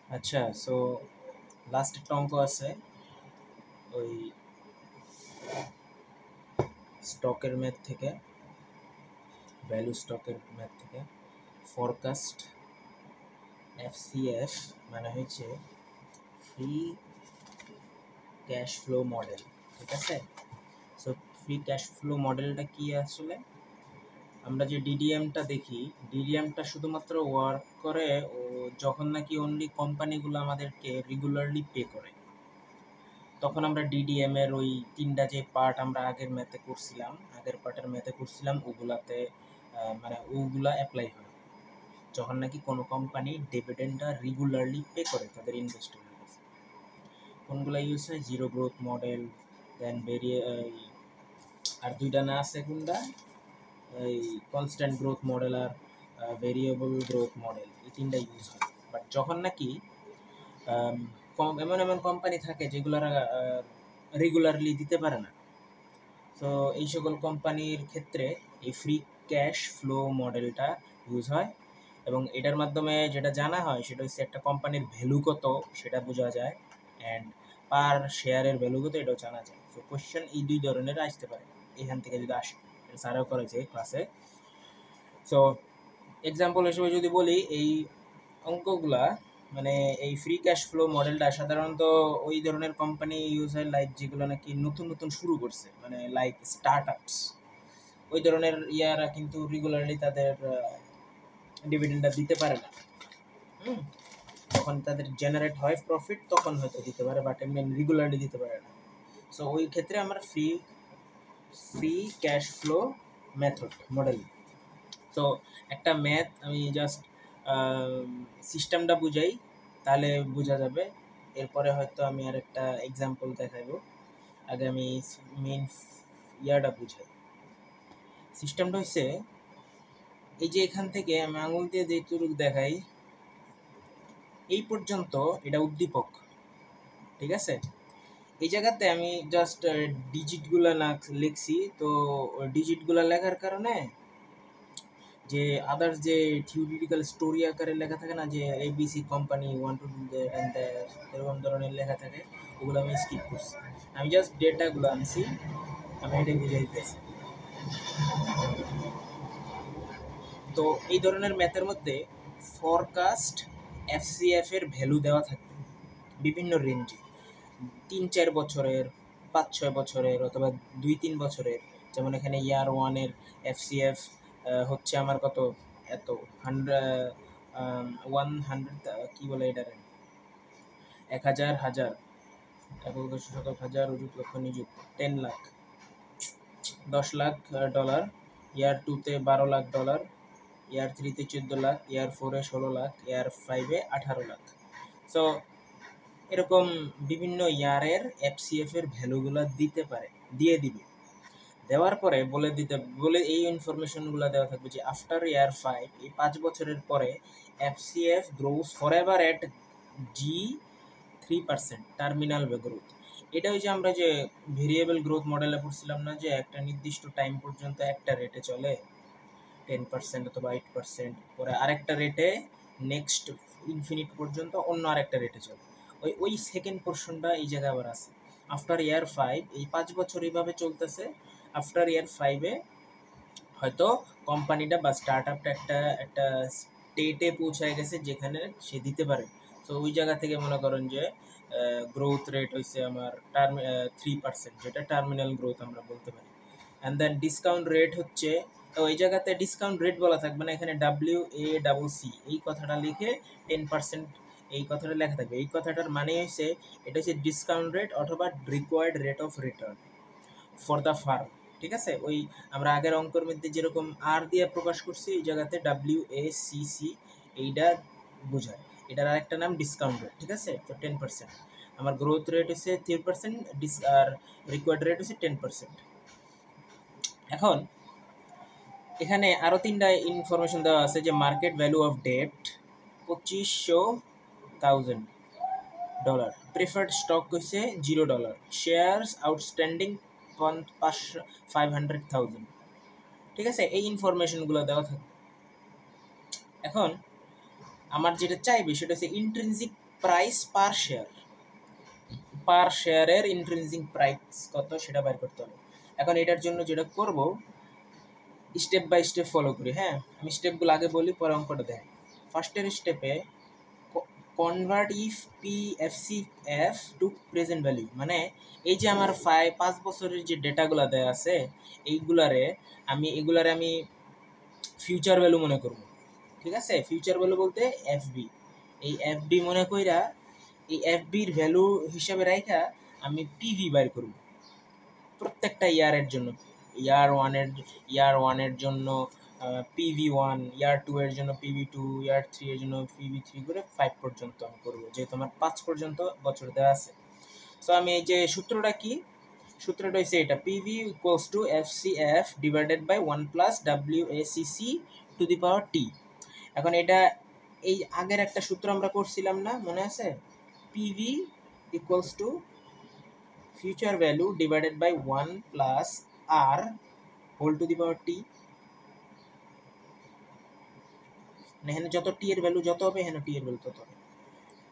আচ্ছা, so last একটা অঙ্ক আছে ওই স্টকের ম্যাথ থেকে, ভ্যালু স্টকের ম্যাথ থেকে। ফরকাস্ট এফসিএফ মানে হচ্ছে ফ্রি ক্যাশ ফ্লো মডেল, ঠিক আছে? সো ফ্রি ক্যাশ ফ্লো মডেলটা কি আসলে? আমরা যে ডিডিএমটা দেখি, ডিডিএমটা শুধুমাত্র ওয়ার্ক করে ও যখন নাকি অনলি কোম্পানিগুলো আমাদেরকে রেগুলারলি পে করে, তখন আমরা ডিডিএম এর ওই তিনটা যে পার্ট আমরা আগের পার্টের ম্যাথে করছিলাম ওগুলাতে মানে ওগুলা অ্যাপ্লাই হয় যখন নাকি কোনো কোম্পানি ডিভিডেন্ডটা রেগুলারলি পে করে তাদের ইনভেস্টরের কাছে। কোনগুলো ইউজ হয়? জিরো গ্রোথ মডেল, দেন বেরিয়ে আর দুইটা না আছে কোনটা, এই কনস্ট্যান্ট গ্রোথ মডেল আর ভেরিয়েবল গ্রোথ মডেল, এই তিনটা ইউজ হয়। বাট যখন নাকি এমন এমন কোম্পানি থাকে যেগুলোরা রেগুলারলি দিতে পারে না, তো এই সকল কোম্পানির ক্ষেত্রে এই ফ্রি ক্যাশ ফ্লো মডেলটা ইউজ হয়। এবং এটার মাধ্যমে যেটা জানা হয় সেটা হচ্ছে একটা কোম্পানির ভ্যালু কত সেটা বোঝা যায়, অ্যান্ড পার শেয়ারের ভ্যালু কত এটাও জানা যায়। সো কোয়েশ্চেন এই দুই ধরনের আসতে পারে এখান থেকে যদি আসে, স্যারও করেছে ক্লাসে। সো এক্সাম্পল হিসেবে যদি বলি, এই অঙ্কগুলা মানে এই ফ্রি ক্যাশ ফ্লো মডেলটা সাধারণত ওই ধরনের কোম্পানি ইউজ হয় লাইক যেগুলো নাকি নতুন নতুন শুরু করছে, মানে লাইক স্টার্ট আপস। ওই ধরনের ইয়ারা কিন্তু রেগুলারলি তাদের ডিভিডেন্ডটা দিতে পারে না। যখন তাদের জেনারেট হয় প্রফিট তখন হয়তো দিতে পারে, বাট এমনি রেগুলারলি দিতে পারে না। সো ওই ক্ষেত্রে আমরা free cash flow method model. So একটা ম্যাথ আমি জাস্ট সিস্টেমটা বুঝাই, তাহলে বোঝা যাবে। এরপরে হয়তো আমি আর একটা এক্সাম্পল দেখাইবো। আগে আমি মেইন ইয়াটা বুঝাই। সিস্টেমটা হচ্ছে এই যে এখান থেকে আমি আঙুল দিয়ে যেটুকু দেখাই এই পর্যন্ত এটা উদ্দীপক, ঠিক আছে? এই জায়গাতে আমি জাস্ট ডিজিটগুলো না লিখছি, তো ডিজিটগুলো লেখার কারণে যে আদার্স যে থিওরিটিক্যাল স্টোরি আকারে লেখা থাকে না, যে ABC company one to do that and that, এরকম ধরনের লেখা থাকে, ওগুলো আমি স্কিপ করছি। আমি জাস্ট ডেটাগুলো আনছি, আমি এটাই বুঝাই দিতেছি। তো এই ধরনের ম্যাথের মধ্যে ফরকাস্ট এফসিএফ এর ভ্যালু দেওয়া থাকে বিভিন্ন রেঞ্জে, 3-4 বছরের, 5-6 বছরের, অথবা 2-3 বছরের। যেমন এখানে ইয়ার ওয়ানের এফসিএফ হচ্ছে আমার কত, এত 100 কি বলে এটারে, 1000 হাজার, 1,000,000 অযুত লক্ষ নিযুত, 10 লাখ, 10 লাখ ডলার। ইয়ার 2-তে 12 লাখ ডলার, ইয়ার 3-তে 14 লাখ, ইয়ার 4-এ 16 লাখ, ইয়ার 5-এ 18 লাখ। সো এরকম বিভিন্ন ইয়ারের এফসিএফ এর ভ্যালুগুলো দিতে পারে, দিয়ে দিবে। দেওয়ার পরে বলে এই ইনফরমেশনগুলো দেওয়া থাকবে যে আফটার ইয়ার 5, এই 5 বছরের পরে এফসিএফ গ্রোস ফরএভার এট G3% টার্মিনাল গ্রোথ। এটা হচ্ছে আমরা যে ভেরিয়েবল গ্রোথ মডেলে পড়ছিলাম না, যে একটা নির্দিষ্ট টাইম পর্যন্ত একটা রেটে চলে 10% অথবা 8%, পরে আরেকটা রেটে নেক্সট ইনফিনিট পর্যন্ত অন্য আরেকটা রেটে চলে। ওই সেকেন্ড পোর্শনটা এই জায়গায় আবার আছে। আফটার ইয়ার 5, এই 5 বছর এইভাবে চলতেছে। আফটার ইয়ার 5-এ হয়তো কোম্পানিটা বা স্টার্ট আপটা একটা স্টেটে পৌঁছায় গেছে যেখানে সে দিতে পারে। তো ওই জায়গা থেকে মনে করেন যে গ্রোথ রেট হয়েছে আমার 3%, যেটা টার্মিনাল গ্রোথ আমরা বলতে পারি। অ্যান্ড দেন ডিসকাউন্ট রেট হচ্ছে, তো এই জায়গাতে ডিসকাউন্ট রেট বলা থাকবে না, এখানে WACC এই কথাটা লিখে 10% এই কথাটা লেখা থাকবে। এই কথাটার মানে হচ্ছে এটা হচ্ছে ডিসকাউন্ট রেট অথবা required rate of return for the farm, ঠিক আছে? ওই আমরা আগের অঙ্কের মধ্যে যেরকম আর দিয়ে প্রকাশ করছি, এই জায়গাতে WACC এইটা বোঝায়। এটার আরেকটা নাম ডিসকাউন্ট রেট, ঠিক আছে? তো 10%। আমার গ্রোথ রেট হচ্ছে 3%, আর রিকোয়ার্ড রেট হচ্ছে 10%। এখন এখানে আরও 3টা ইনফরমেশন দেওয়া আছে, যে মার্কেট ভ্যালু অফ ডেপ্ট $25,000, প্রিফার্ড স্টক হচ্ছে $0, শেয়ারস আউটস্ট্যান্ডিং 500,000, ঠিক আছে? এই ইনফরমেশনগুলো দেওয়া থাকে। এখন আমার যেটা চাইবে সেটা হচ্ছে ইন্ট্রিনসিক প্রাইস পার শেয়ারের ইন্ট্রিনসিক প্রাইস কত সেটা বের করতে হবে। এখন এটার জন্য যেটা করব, স্টেপ বাই স্টেপ ফলো করি। হ্যাঁ, আমি স্টেপগুলো আগে বলি, পরে অঙ্কটা দেয়। ফার্স্টের স্টেপে convert F P F to present value, মানে এই যে আমার 5 বছরের যে ডেটাগুলো দেয়া আছে এগুলারে আমি ফিউচার ভ্যালু মনে করব। ঠিক আছে, ফিউচার ভ্যালু বলতে এফবি, এই এফবি মনে কইরা এই এফবির ভ্যালু হিসাবে রাখা আমি পিভি বাইর করব প্রত্যেকটা ইয়ারের জন্য। ইয়ার ওয়ানের জন্য PV1, ইয়ার 2 এর জন্য PV2, ইয়ার 3 এর জন্য PV3 করে 5 পর্যন্ত আমি করবো, যেহেতু আমার 5 পর্যন্ত বছর দেওয়া আছে। সো আমি এই যে সূত্রটা হচ্ছে এটা, PV equals to FCF divided by 1 plus WACC to the power T। এখন এটা এই আগের একটা সূত্র আমরা করছিলাম না, মনে আছে? PV equals to future value divided by 1 plus R whole to the power T। এখানে যত টি এর ভ্যালু যত হবে, এখানে টি এর ভ্যালু তত হবে।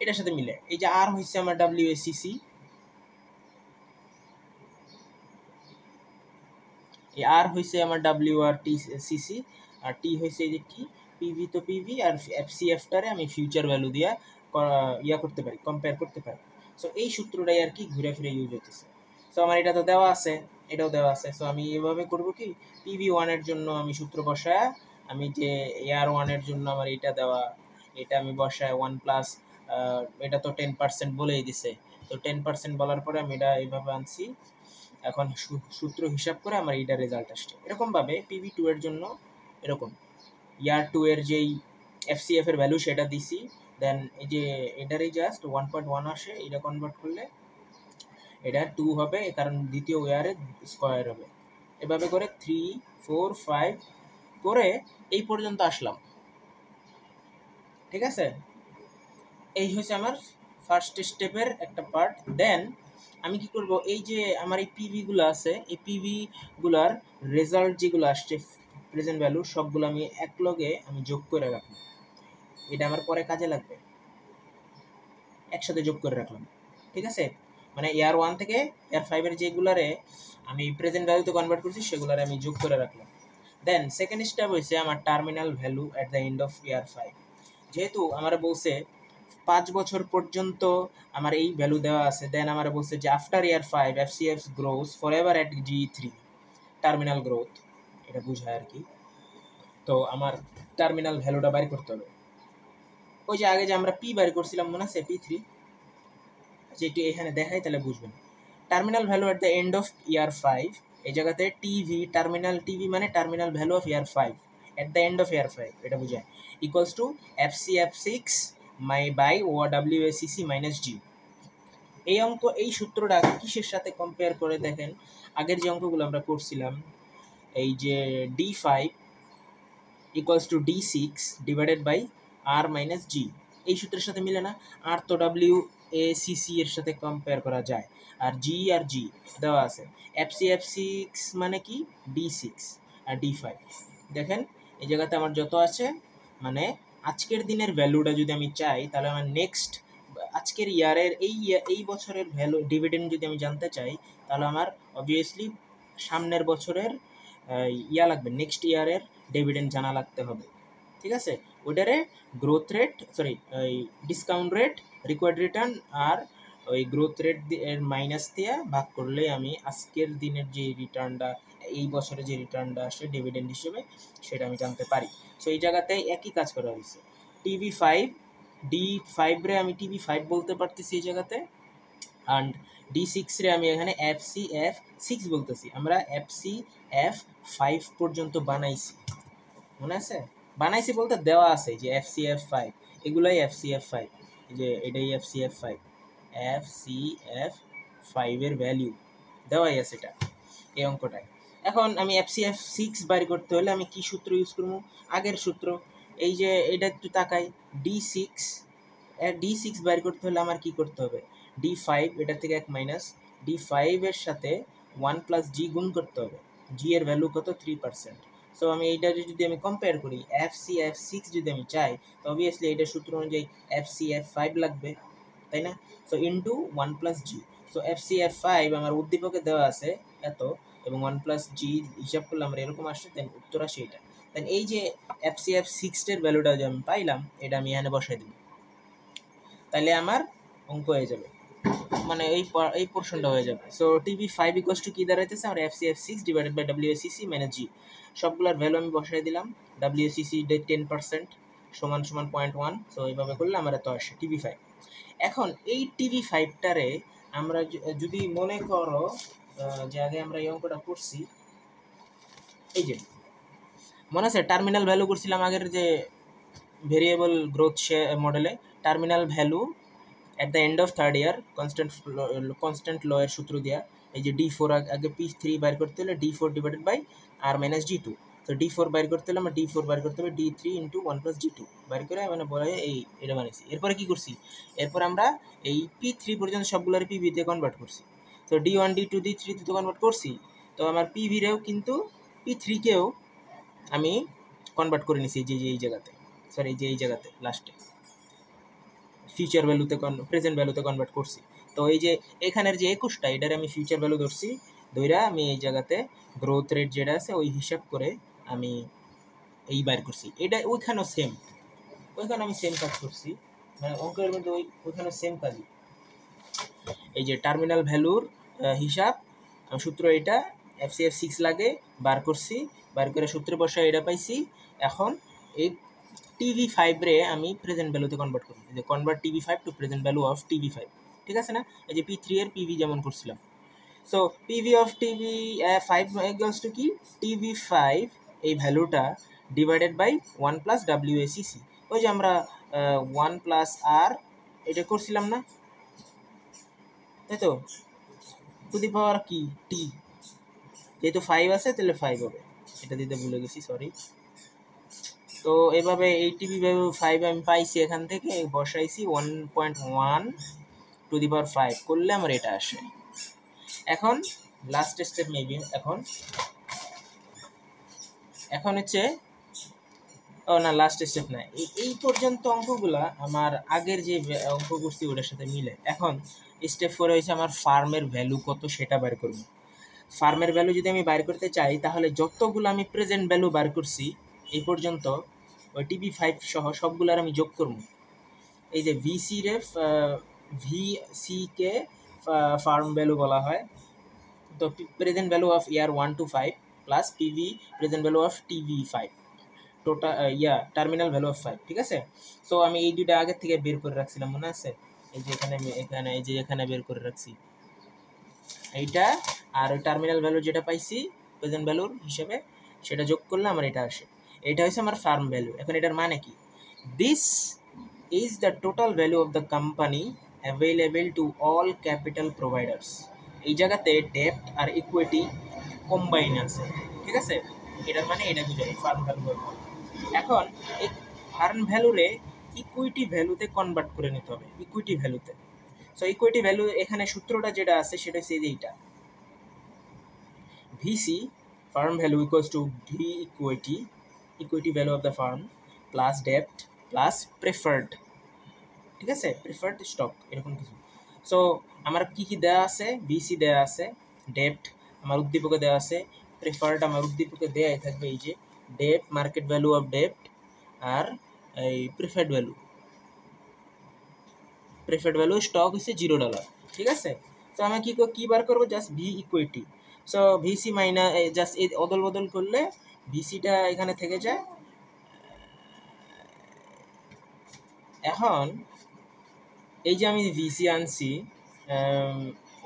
এটার সাথে মিলে এই যে আর হচ্ছে আমার WACC, এই আর হচ্ছে আমার WRTCC, আর টি হচ্ছে এই যে টি, পিভি তো পিভি, আর FCF টারে আমি ফিউচার ভ্যালু দিয়া করতে পারি, কম্পেয়ার করতে পারি। সো এই সূত্রটাই আর কি ঘুরে ফিরে ইউজ হতেছে। সো আমার এটা তো দেওয়া আছে, এটাও দেওয়া আছে। সো আমি এভাবে করব কি, PV1 এর জন্য আমি সূত্র বসায়, আমি যে AR1 এর জন্য আমার এটা দেওয়া, এটা আমি বসায় 1 প্লাস, এটা তো 10% বলেই দিছে, তো 10% বলার পরে আমি এটা এইভাবে আনছি। এখন সূত্র হিসাব করে আমার এইটা রেজাল্ট আসছে। এরকমভাবে PV2 এর জন্য এরকম ইয়ার 2 এর যেই FCF এর ভ্যালু সেটা দিছি, দেন এই যে এটারই জাস্ট 1.1 আসে, এটা কনভার্ট করলে এটা 2 হবে, কারণ দ্বিতীয় ইয়ারে স্কয়ার হবে। এভাবে করে 3, 4, 5 করে এই পর্যন্ত আসলাম। ঠিক আছে, এই হচ্ছে আমার ফার্স্ট স্টেপের একটা পার্ট। দেন আমি কি করব, এই যে আমার এই পিভিগুলো আছে, এই পিভিগুলার রেজাল্ট যেগুলো আসছে প্রেজেন্ট ভ্যালু সবগুলো আমি একলগে আমি যোগ করে রাখলাম। এটা আমার পরে কাজে লাগবে, একসাথে যোগ করে রাখলাম। ঠিক আছে, মানে ইয়ার 1 থেকে ইয়ার 5 এর যেগুলারে আমি প্রেজেন্ট ভ্যালুতে কনভার্ট করছি সেগুলারে আমি যোগ করে রাখলাম। দেন সেকেন্ড স্টেপ হচ্ছে আমার terminal value at the end of year 5। যেহেতু আমার বলছে 5 বছর পর্যন্ত আমার এই ভ্যালু দেওয়া আছে, দেন আমার বলছে যে after year 5 FCF gross for ever at G3, terminal growth, এটা বুঝায় আর কি। তো আমার টার্মিনাল ভ্যালুটা বাইর করতে হবে। ওই যে আগে যে আমরা পি বাইর করছিলাম, মনে আছে? P3, যেটি এখানে দেখাই তাহলে বুঝবেন। Terminal value at the end of year 5, এই জায়গাতে টিভি, টার্মিনাল টিভি মানে terminal value of year 5 at the end of year 5, এটা বুঝায়, equals to FCF6 by WACC minus G। এই অঙ্ক, এই সূত্রটা কিসের সাথে কম্পেয়ার করে দেখেন, আগের যে অঙ্কগুলো আমরা করছিলাম, এই যে D5 equals to D6 divided by R minus G, এই সূত্রের সাথে মিলে না? আর তো WACC এর সাথে কম্পেয়ার করা যায়, আর G দেওয়া আছে। FCF6 মানে কি, D6 আর D5। দেখেন এই জায়গাতে আমার যত আছে, মানে আজকের দিনের ভ্যালুটা যদি আমি চাই, তাহলে আমার নেক্সট আজকের ইয়ারের এই বছরের ভ্যালু ডিভিডেন্ড যদি আমি জানতে চাই, তাহলে আমার অবভিয়াসলি সামনের বছরের লাগবে, নেক্সট ইয়ারের ডিভিডেন্ড জানা লাগতে হবে। ঠিক আছে, ওইটারে গ্রোথ রেট, সরি ওই ডিসকাউন্ট রেট, রিকোয়ার্ড রিটার্ন আর ওই গ্রোথ রেট এর মাইনাস দিয়ে ভাগ করলে আমি আজকের দিনের যে রিটার্নটা, এই বছরে যে রিটার্নটা আসে ডিভিডেন্ড হিসেবে, সেটা আমি জানতে পারি। সো এই জায়গাতে একই কাজ করা হয়েছে। D5 রে আমি TV5 বলতে পারতেছি এই জায়গাতে, অ্যান্ড D6 রে আমি এখানে FCF6 বলতেছি। আমরা FCF5 পর্যন্ত বানাইছি, মনে আছে? বানাইছি বলতে দেওয়া আছে যে FCF5, এগুলাই FCF5, এই যে এটাই FCF5 এর ভ্যালু দেওয়াই আছে এটা, এই অঙ্কটায়। এখন আমি FCF6 বাইর করতে হলে আমি কি সূত্র ইউজ করবো? আগের সূত্র, এই যে এটা একটু তাকাই, D6 বাইর করতে হলে আমার কি করতে হবে? D5, এটা থেকে 1 মাইনাস D5 এর সাথে 1 প্লাস G গুণ করতে হবে। G এর ভ্যালু কত? 3%। সো আমি এইটা যদি আমি কম্পেয়ার করি, FCF6 যদি আমি চাই, তো অবভিয়াসলি এইটার সূত্র অনুযায়ী FCF5 লাগবে। তাই না? So into 1+g। So FCF5 আমার উদ্দীপকে দেওয়া আছে এত, এবং 1+g হিসাব করলে আমরা এরকম আসছে, দেন উত্তর আসে এটা। দেন এই যে FCF6 এর ভ্যালুটা যে আমি পাইলাম, এটা আমি এখানে বসাই দিব, তাহলে আমার অঙ্ক হয়ে যাবে, মানে এই পোর্শনটা হয়ে যাবে। সো TV5 ইকুয়ালস টু কি দাঁড়াইতেছে আমার FCF6 divided by WACC minus G. সবগুলোর ভ্যালু আমি বসাই দিলাম। WACC 10% সমান সমান 0.1। সো এইভাবে করলে আমার এত আসে TV5। এখন এই TV5টারে আমরা যদি মনে করো যে আগে আমরা এই অঙ্কটা করছি, এই যে মনে আছে টার্মিনাল ভ্যালু করছিলাম আগের যে ভেরিয়েবল গ্রোথ মডেলে, terminal value at the end of third year constant law এর সূত্র দিয়া, এই যে D4 আগে P3 বাইর করতে হলে D4 divided by R minus G2। তো D4 বাইর করতে হলে আমরা D4 বাইর করতে হবে D3 ইন্টু 1+G2 বাইর করে মানে বলা হয় এই এটা বানিয়েছি। এরপরে কি করছি, এরপর আমরা এই P3 পর্যন্ত সবগুলোর PV তে কনভার্ট করছি। তো D1 D2 D3 তে কনভার্ট করছি, তো আমার PV রেও কিন্তু P3 কেও আমি কনভার্ট করে নিছি এই জায়গাতে, সরি এই জায়গাতে লাস্টে ফিউচার ভ্যালুতে প্রেজেন্ট ভ্যালুতে কনভার্ট করছি। তো এই যে এখানের যে 21টা, এটার আমি ফিউচার ভ্যালু ধরছি, ধইরা আমি এই জায়গাতে গ্রোথ রেট যেটা আছে ওই হিসাব করে আমি এই বাইর করছি। এটা ওইখানেও সেম, ওইখানে আমি সেম কাজ করছি, মানে অঙ্কের মধ্যে ওইখানে সেম কাজই। এই যে টার্মিনাল ভ্যালুর হিসাব সূত্র এটা FCF6 লাগে বার করছি, বার করে সূত্রে বসায় এটা পাইছি। এখন এই TV5 রে আমি প্রেজেন্ট ভ্যালুতে কনভার্ট করি, যে convert TV5 to present value of TV5, ঠিক আছে না? এই যে P3 এর PV যেমন করছিলাম। So PV of TV5 equals to কি, TV5 এই ভ্যালুটা ডিভাইডেড বাই 1+ WACC। ওই যে আমরা 1+R এটা করছিলাম না, তাই তো? টু দি পাওয়ার কি T, যেহেতু 5 আছে তাহলে 5 হবে, এটা দিতে ভুলে গেছি, সরি। তো এভাবে এই TV5 আমি পাইছি, এখান থেকে বসাইছি 1.1 টু দি পাওয়ার 5 করলে আমার এটা আসে। এখন লাস্ট স্টেপ মেবি, এখন হচ্ছে না লাস্ট স্টেপ না, এই পর্যন্ত অঙ্কগুলা আমার আগের যে অঙ্ক করছি ওটার সাথে মিলে। এখন স্টেপ 4 হয়েছে আমার ফার্মের ভ্যালু কত সেটা বের করব। ফার্মের ভ্যালু যদি আমি বাইর করতে চাই, তাহলে যতগুলো আমি প্রেজেন্ট ভ্যালু বার করছি এই পর্যন্ত ওই TV5 সহ সবগুলোর আমি যোগ করব। এই যে VC কে ফার্ম ভ্যালু বলা হয়। তো present value of year 1 to 5 plus PV present value of TV5 total terminal value of 5, ঠিক আছে? সো আমি এই দুইটা আগের থেকে বের করে রাখছিলাম, মনে আছে? এই যে এখানে বের করে রাখছি এইটা, আর ওই টার্মিনাল ভ্যালু যেটা পাইছি প্রেজেন্ট ভ্যালুর হিসেবে সেটা যোগ করলে আমার এটা আসে। এটা হচ্ছে আমার ফার্ম ভ্যালু। এখন এটার মানে কি, this is the total value of the company available to all capital providers. এই জায়গাতে ডেপ্ট আর ইকুইটি কম্বাইন আছে, ঠিক আছে? এটার মানে এটা বুঝায় ফার্ম ভ্যালু। এখন এই ফার্ম ভ্যালুরে ইকুইটি ভ্যালুতে কনভার্ট করে নিতে হবে, ইকুইটি ভ্যালুতে। সো ইকুইটি ভ্যালু এখানে সূত্রটা যেটা আছে সেটা হচ্ছে এইটা, VC firm value equals to V equity value of the firm plus ডেপ্ট প্লাস প্রেফার্ড, ঠিক আছে? প্রেফার্ড স্টক এরকম কিছু। সো আমার কি কি দেওয়া আছে, VC দেওয়া আছে, ডেপ্ট আমার উদ্দীপকে দেওয়া আছে, প্রেফার্ড আমার উদ্দীপকে দেওয়াই থাকবে, এই যে ডেপ্ট মার্কেট ভ্যালু অফ ডেপ্ট আর এই প্রেফার্ড ভ্যালু স্টক হচ্ছে $0, ঠিক আছে? তো আমি কি বার করবো, just V equity. So VC minus just এই অদল বদল করলে VCটা এখানে থেকে যায়। এখন এই যে আমি VC আনছি,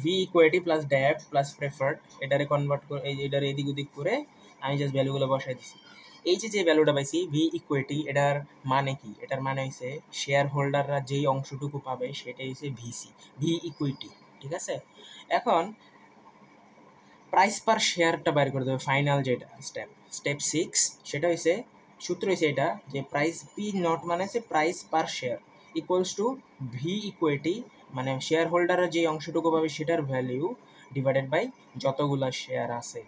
V ইকুইটি প্লাস ডেপ্ট প্লাস প্রেফার্ড, এটারে কনভার্ট করে এটার এদিক ওদিক করে আমি জাস্ট ভ্যালুগুলো বসাই দিছি। এই যে ভ্যালুটা পাইছি V ইকুইটি, এটার মানে কি, এটার মানে হচ্ছে শেয়ার হোল্ডাররা যেই অংশটুকু পাবে সেটাই হচ্ছে V ইকুইটি, ঠিক আছে? এখন প্রাইস পার শেয়ারটা বাইর করে দেবে, ফাইনাল যেটা স্টেপ 6, সেটা হচ্ছে সূত্র হচ্ছে এটা, যে প্রাইস P0 মানে হচ্ছে price per share equals to V equity, মানে শেয়ার হোল্ডাররা যে অংশটুকু পাবে সেটার ভ্যালিউ ডিভাইডেড বাই যতগুলা শেয়ার আছে।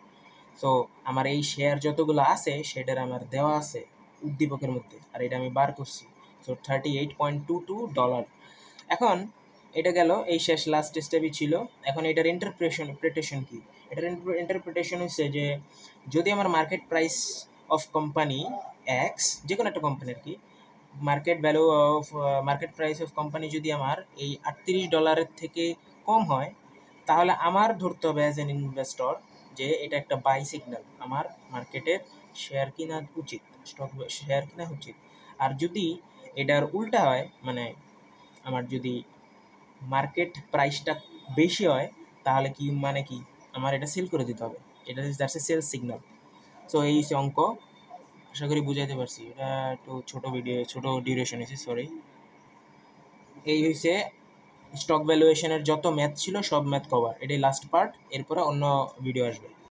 সো আমার এই শেয়ার যতগুলো আছে সেটার আমার দেওয়া আছে উদ্দীপকের মধ্যে, আর এটা আমি বার করছি। সো $38.22। এখন এটা গেল এই শেষ লাস্ট স্টেপই ছিল। এখন এটার ইন্টারপ্রিটেশন কি? এটার ইন্টারপ্রিটেশন হচ্ছে যে যদি আমার market price of company x, যে কোনো একটা কোম্পানির কি market value of market price of company যদি আমার এই $38 থেকে কম হয়, তাহলে আমার ধরতে হবে অ্যাজ এন ইনভেস্টর যে এটা একটা বাই সিগন্যাল, আমার মার্কেটের শেয়ার কেনা উচিত, স্টক শেয়ার কেনা উচিত। আর যদি এটার উল্টা হয়, মানে আমার যদি মার্কেট প্রাইসটা বেশি হয়, তাহলে কি মানে কি আমার এটা সেল করে দিতে হবে। এটা that's a sell signal. So এই হচ্ছে অঙ্ক, আশা করি বুঝাইতে পারছি। এটা একটু ছোট ডিউরেশন হয়েছে, সরি। এই হয়েছে স্টক ভ্যালুয়েশনের যত ম্যাথ ছিল সব ম্যাথ কভার, এটাই লাস্ট পার্ট, এরপরে অন্য ভিডিও আসবে।